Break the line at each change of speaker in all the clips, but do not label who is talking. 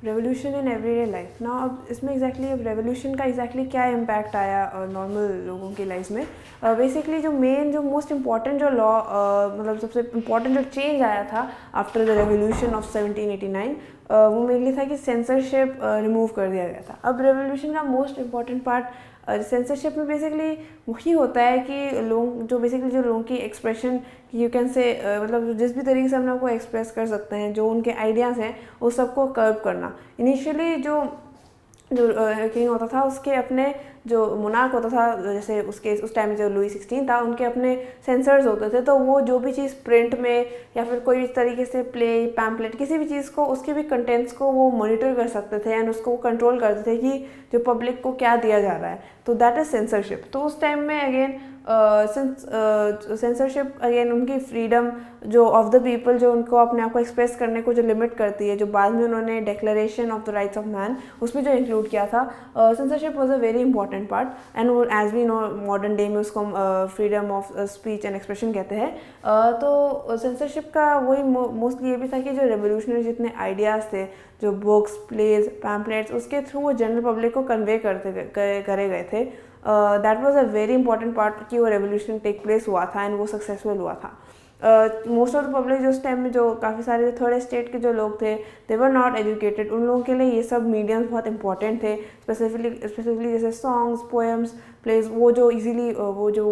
Revolution in everyday life ना, अब इसमें अब रेवोल्यूशन का क्या इम्पैक्ट आया नॉर्मल लोगों की लाइफ में। बेसिकली जो मोस्ट इम्पॉर्टेंट जो लॉ मतलब सबसे इम्पॉर्टेंट जो चेंज आया था आफ्टर द रेवोल्यूशन ऑफ 1789, वो मेनली था कि सेंसरशिप रिमूव कर दिया गया था। अब रेवोल्यूशन का मोस्ट इम्पॉर्टेंट पार्ट सेंसरशिप में बेसिकली वही होता है कि जो लोगों की एक्सप्रेशन, यू कैन से मतलब जिस भी तरीके से हम लोग को एक्सप्रेस कर सकते हैं, जो उनके आइडियाज़ हैं वो सबको कर्व करना। इनिशियली जो किंग होता था उसके अपने जो मोनार्क होता था, जैसे उस टाइम जो लुई 16 था, उनके अपने सेंसर्स होते थे, तो वो जो भी चीज़ प्रिंट में या फिर कोई भी तरीके से प्ले पैम्पलेट किसी भी चीज़ को, उसके भी कंटेंट्स को वो मॉनिटर कर सकते थे एंड उसको कंट्रोल करते थे कि जो पब्लिक को क्या दिया जा रहा है। तो दैट इज़ सेंसरशिप। तो उस टाइम में अगेन सेंसरशिप अगेन उनकी फ्रीडम जो ऑफ द पीपल, जो उनको अपने आप को एक्सप्रेस करने को जो लिमिट करती है, जो बाद में उन्होंने declaration of the rights of man उसमें जो इंक्लूड किया था। Censorship was a very important part and वो as we know modern day में उसको हम freedom of speech and expression कहते हैं। तो सेंसरशिप का वही मोस्टली ये भी था कि जो रेवोल्यूशनरी जितने आइडियाज़ थे, जो बुक्स, प्लेज, पैम्पलेट्स, उसके थ्रू वो जनरल पब्लिक को कन्वे करे गए थे। That was a very important part कि वो रेवोल्यूशन टेक प्लेस हुआ था एंड वो सक्सेसफुल हुआ था। मोस्ट ऑफ द पब्लिक जो उस टाइम में जो काफ़ी सारे जो थर्ड स्टेट के जो लोग थे, दे वर नॉट एजुकेटेड, उन लोगों के लिए ये सब मीडियम्स बहुत इंपॉर्टेंट थे। स्पेसिफिकली जैसे सॉन्ग्स, पोएम्स, प्लेज, वो जो इजीली वो जो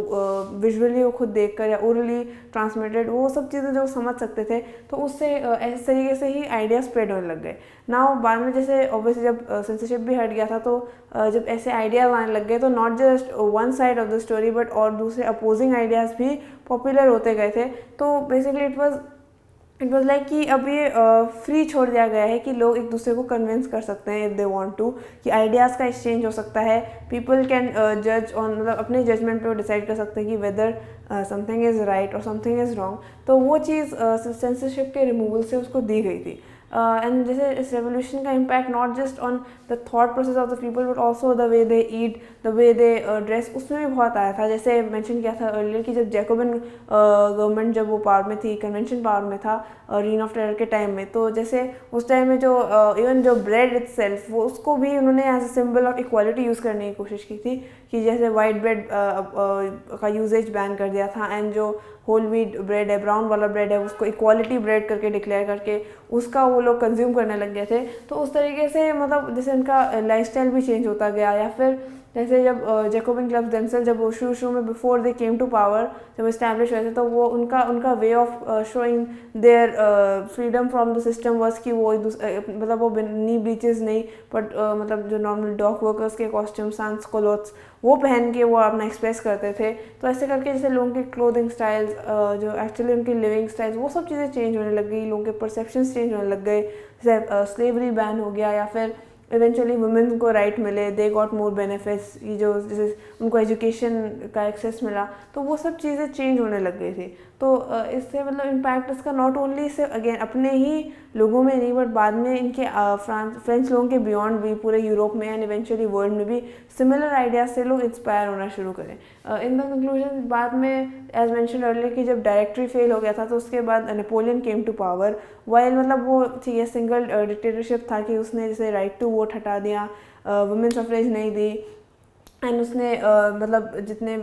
विजुअली वो खुद देखकर या ओरली ट्रांसमिटेड, वो सब चीज़ें जो समझ सकते थे, तो उससे इस तरीके से ही आइडिया स्प्रेड होने लग गए। नाउ बाद में जैसे ऑब्वियसली जब सेंसरशिप भी हट गया था, तो जब ऐसे आइडियाज़ आने लग गए, तो not just one side of the story but और दूसरे अपोजिंग आइडियाज़ भी पॉपुलर होते गए थे। तो बेसिकली इट वॉज लाइक कि अब ये फ्री छोड़ दिया गया है कि लोग एक दूसरे को कन्विंस कर सकते हैं इफ़ दे वांट टू, कि आइडियाज़ का एक्सचेंज हो सकता है। पीपल कैन जज ऑन, मतलब अपने जजमेंट पे वो डिसाइड कर सकते हैं कि वेदर समथिंग इज़ राइट और समथिंग इज़ रॉन्ग। तो वो चीज़ सेंसरशिप के रिमूवल से उसको दी गई थी। एंड जैसे इस रेवोल्यूशन का impact not just on the thought process of the people but also the way they eat, the way they dress, उसमें भी बहुत आया था। जैसे मेंशन किया था अर्लियर कि जब जैकोबिन गवर्नमेंट जब वो पावर में थी, कन्वेंशन पावर में था रीन ऑफ टेरर के टाइम में, तो जैसे उस टाइम में जो इवन जो ब्रेड इटसेल्फ, वो उसको भी उन्होंने as a symbol of equality use करने की कोशिश की थी, कि जैसे वाइट ब्रेड का यूजेज बैन कर दिया था एंड जो होल व्हीट ब्रेड है, ब्राउन वाला ब्रेड है, उसको इक्वालिटी ब्रेड करके डिक्लेयर करके उसका वो लोग कंज्यूम करने लग गए थे। तो उस तरीके से मतलब जैसे उनका लाइफस्टाइल भी चेंज होता गया। या फिर जैसे जब जैकोबिन क्लब्स देमसेल्फ जब वो शुरू में before they came to power जब इस्टेब्लिश हुए थे, तो वो उनका way of showing their freedom from the system was कि वो मतलब वो नी ब्रीचेस नहीं, बट मतलब जो नॉर्मल डॉक वर्कर्स के कॉस्ट्यूम, सांस क्लोथ्स, वो पहन के वो अपना एक्सप्रेस करते थे। तो ऐसे करके जैसे लोगों के क्लोथिंग स्टाइल्स, जो एक्चुअली उनकी लिविंग स्टाइल्स, वो सब चीज़ें चेंज होने लग गई, लोगों के परसेप्शंस चेंज होने लग गए। जैसे स्लेवरी बैन हो गया, या फिर इवेंचुअली वुमेन को राइट मिले, दे गॉट मोर बेनिफिट्स, ये जो जैसे उनको एजुकेशन का एक्सेस मिला, तो वो सब चीज़ें चेंज होने लग गई थी। तो इससे मतलब इम्पैक्ट इसका नॉट ओनली सिर्फ अगेन अपने ही लोगों में नहीं, बट बाद में इनके फ्रेंच लोगों के बियॉन्ड भी पूरे यूरोप में एंड इवेंचुअली वर्ल्ड में भी सिमिलर आइडियाज से लोग इंस्पायर होना शुरू करें। इन द कंक्लूजन बाद में एज मेंशन अर्लियर कि जब डायरेक्टरी फेल हो गया था, तो उसके बाद Napoleon came to power. While मतलब वो ठीक है सिंगल डिक्टेटरशिप था कि उसने जैसे राइट टू वोट हटा दिया, वुमेन सफरेज नहीं दी, एंड उसने मतलब जितने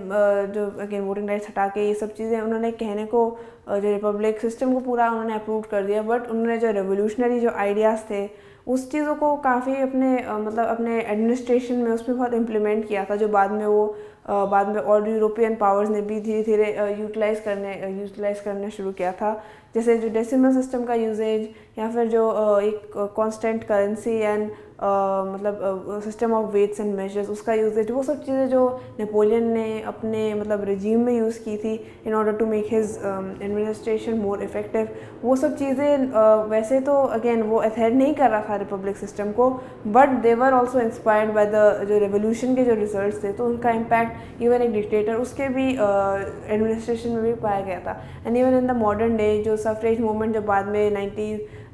जो अगेन वोटिंग राइट्स हटा के ये सब चीज़ें उन्होंने कहने को जो रिपब्लिक सिस्टम को पूरा उन्होंने अप्रूव कर दिया। बट उन्होंने जो रेवोल्यूशनरी जो आइडियाज़ थे उस चीज़ों को काफ़ी अपने मतलब अपने एडमिनिस्ट्रेशन में उसमें बहुत इम्प्लीमेंट किया था, जो बाद में वो बाद में और यूरोपियन पावर्स ने भी धीरे धीरे यूटिलाइज़ करने शुरू किया था। जैसे जो डेसिमल सिस्टम का यूजेज, या फिर जो एक कांस्टेंट करेंसी एंड मतलब system of weights and measures, उसका यूजेज, वो सब चीज़ें जो नेपोलियन ने अपने मतलब रिजीम में यूज़ की थी in order to make his administration more effective, वो सब चीज़ें वैसे तो अगेन वो अथेर नहीं कर रहा था रिपब्लिक सिस्टम को, but they were also inspired by the जो रेवोल्यूशन के जो रिजल्ट्स थे, तो उनका इम्पैक्ट इवन एक डिक्टेटर उसके भी एडमिनिस्ट्रेशन में भी पाया गया था। And even in the modern day जो सफरेज मूवमेंट जब बाद में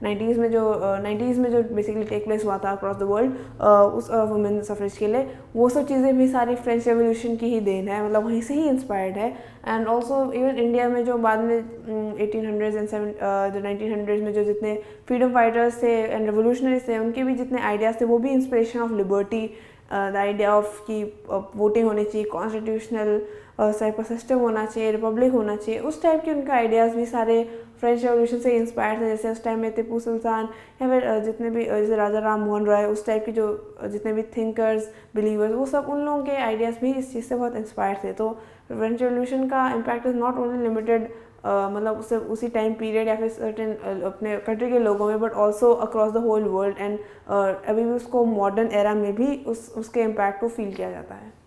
90s में जो बेसिकली टेक प्लेस हुआ था अक्रॉस द वर्ल्ड उस वुमेन सफरेज के लिए, वो सब चीज़ें भी सारी फ्रेंच रेवोल्यूशन की ही देन है, मतलब वहीं से ही इंस्पायर्ड है। एंड ऑल्सो इवन इंडिया में जो बाद में 1800s एंड जो 1900s में जो जितने फ्रीडम फाइटर्स थे एंड रेवोल्यूशनरीज थे, उनके भी जितने आइडियाज़ थे वो भी inspiration of liberty, the idea of कि वोटिंग होनी चाहिए, कॉन्स्टिट्यूशनल टाइप का सिस्टम होना चाहिए, रिपब्लिक होना चाहिए, उस टाइप के उनके आइडियाज़ भी सारे फ्रेंच रेवोल्यूशन से इंस्पायर थे। जैसे उस टाइम में टिप्पू सुल्तान या फिर जितने भी जैसे राजा राम मोहन राय, उस टाइप के जो जितने भी थिंकर्स, बिलीवर्स, वो सब उन लोगों के आइडियाज़ भी इस चीज़ से बहुत इंस्पायर थे। तो फ्रेंच रेवोल्यूशन का impact is not only limited मतलब उसी टाइम पीरियड या फिर सर्टेन अपने कंट्री के लोगों में, but also across the whole world. And अभी भी उसको मॉडर्न एरा में भी उसके इम्पैक्ट को फील किया जाता है।